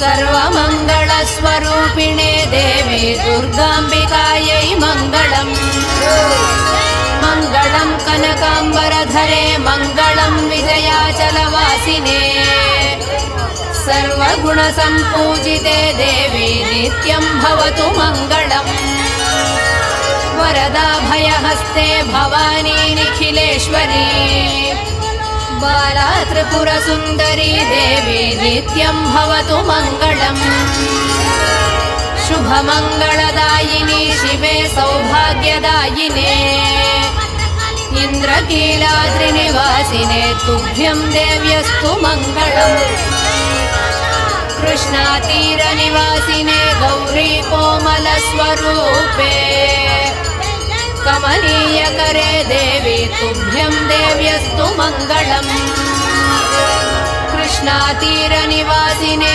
सर्वमङ्गलस्वरूपिणे देवी दुर्गाम्बिकायै मङ्गलम् मङ्गलं कनकाम्बरधरे मङ्गलं विजयाचलवासिने सर्वगुणसम्पूजिते देवी नित्यं भवतु मङ्गलम् वरदाभयहस्ते भवानी निखिलेश्वरी बाला त्रिपुरसुन्दरी देवी नित्यं भवतु मङ्गलम् शुभमङ्गलदायिनी शिवे सौभाग्यदायिने इन्द्रकीलाद्रिनिवासिने तुभ्यं देव्यस्तु मङ्गलम् कृष्णातीरनिवासिने गौरी कोमलस्वरूपे कमनीयकरे देवी तुभ्यं देव्यस्तु मङ्गलम् कृष्णातीरनिवासिने